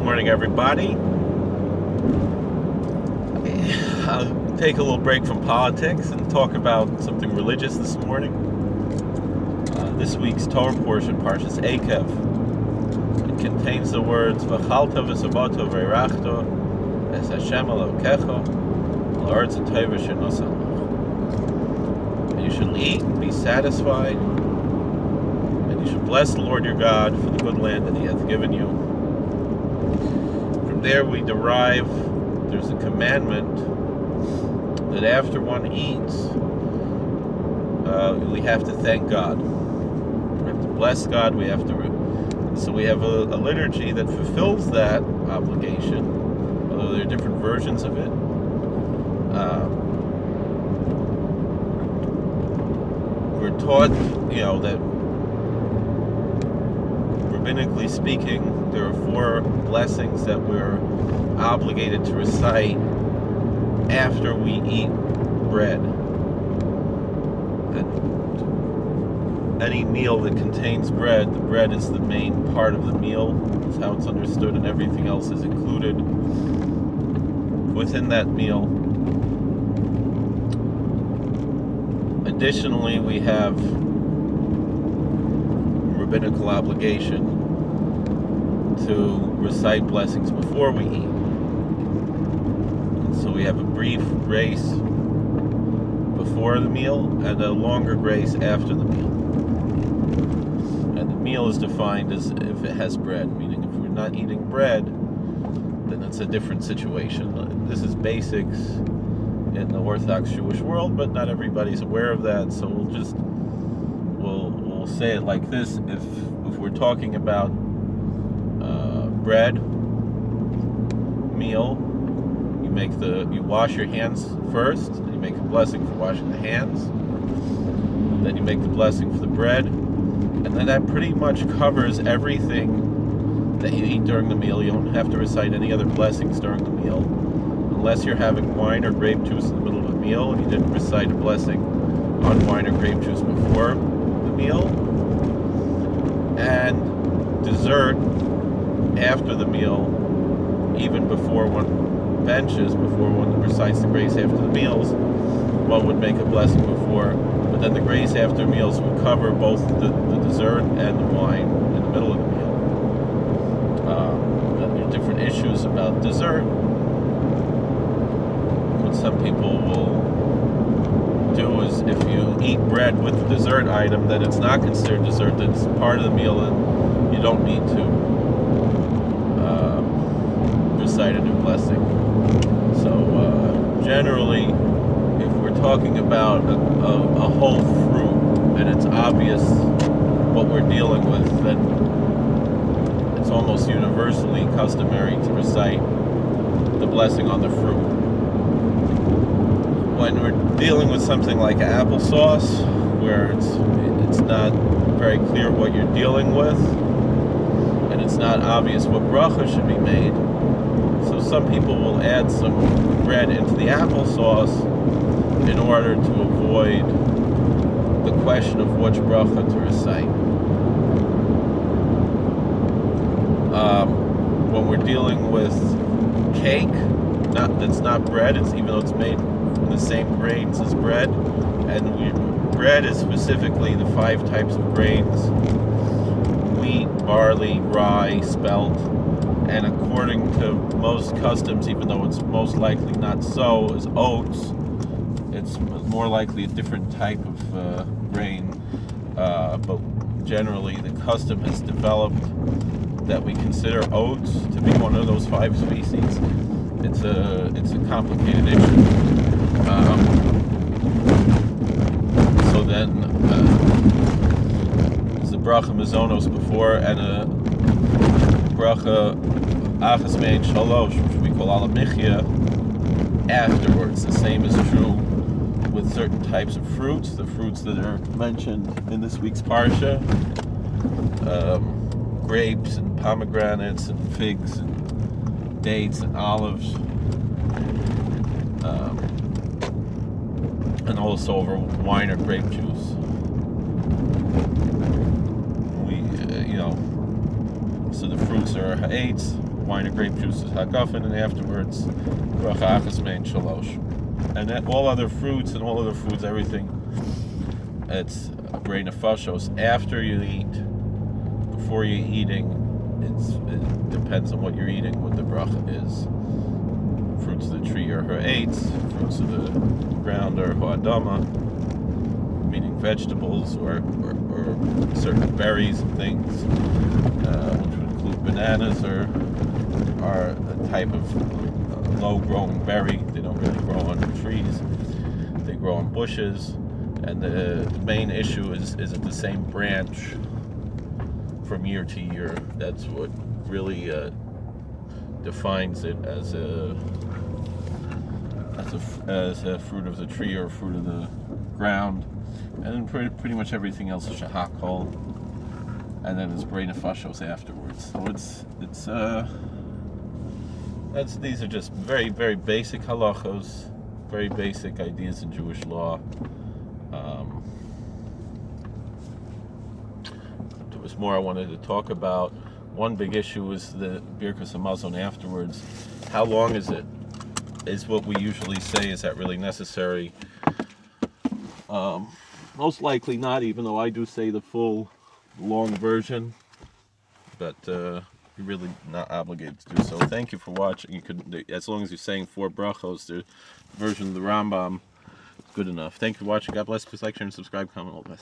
morning, everybody. I'll take a little break from politics and talk about something religious this morning. This week's Torah portion, Parshas Ekev, it contains the words "V'chalta v'sabato v'irachta es Hashem Elokecha l'Aretz HaTova she'nosan lach." And you shall eat and be satisfied, and you should bless the Lord your God for the good land that He hath given you. From there we derive there's a commandment that after one eats, we have to thank God. We have to bless God. So we have a liturgy that fulfills that obligation, although there are different versions of it. We're taught, that rabbinically speaking, there are 4 blessings that we're obligated to recite after we eat bread. And any meal that contains bread, the bread is the main part of the meal. That's how it's understood, and everything else is included within that meal. Additionally, we have rabbinical obligation to recite blessings before we eat. And so we have a brief grace before the meal and a longer grace after the meal. And the meal is defined as if it has bread, meaning if we're not eating bread, then it's a different situation. This is basics in the Orthodox Jewish world, but not everybody's aware of that, so we'll say it like this. If we're talking about bread meal, you wash your hands first, and you make a blessing for washing the hands, then you make the blessing for the bread, and then that pretty much covers everything that you eat during the meal. You don't have to recite any other blessings during the meal, unless you're having wine or grape juice in the middle of the meal and you didn't recite a blessing on wine or grape juice before the meal. And dessert after the meal, even before one benches, before one recites the grace after the meals, one would make a blessing before, but then the grace after meals would cover both the dessert and the wine in the middle of the meal. There are different issues about dessert. What some people will do is, if you eat bread with the dessert item, then it's not considered dessert, then it's part of the meal and you don't need to recite a new blessing. So generally, if we're talking about a whole fruit and it's obvious what we're dealing with, then it's almost universally customary to recite the blessing on the fruit. When we're dealing with something like applesauce, where it's not very clear what you're dealing with, and it's not obvious what bracha should be made, so some people will add some bread into the applesauce in order to avoid the question of which bracha to recite. When we're dealing with cake, that's not bread, even though it's made from the same grains as bread, and bread is specifically the 5 types of grains: wheat, barley, rye, spelt. And according to most customs, even though it's most likely not so, is oats. It's more likely a different type of grain, but generally the custom has developed that we consider oats to be one of those 5 species. It's a complicated issue. So then there's the bracha mazonos before, and a bracha achas mein shalosh, which we call ala michya, afterwards. The same is true with certain types of fruits, the fruits that are mentioned in this week's parsha, grapes and pomegranates and figs and dates and olives, and also over wine or grape juice. So the fruits are ha'etz, wine or grape juice is hagafen, and afterwards bracha achas mein shalosh. And then all other fruits and all other foods, everything, it's brain nefashos. After you eat, before you're eating, it depends on what you're eating, what the bracha is. Fruits of the tree are her eights, fruits of the ground are ha'adama, meaning vegetables or certain berries and things, which would include bananas, are a type of low-growing berry. They don't really grow on trees. They grow on bushes. And the main issue is it the same branch from year to year? That's what really defines it as a fruit of the tree or a fruit of the ground. And then pretty much everything else is shahakol, and then it's brain nefashos afterwards. So these are just very, very basic halachos, very basic ideas in Jewish law. There was more I wanted to talk about. One big issue is the Birkas Hamazon afterwards. How long is it? Is what we usually say. Is that really necessary? Most likely not, even though I do say the full long version, but you're really not obligated to do so. Thank you for watching. You could, as long as you're saying 4 brachos, the version of the Rambam is good enough. Thank you for watching. God bless. Please like, share, and subscribe. Comment all the best.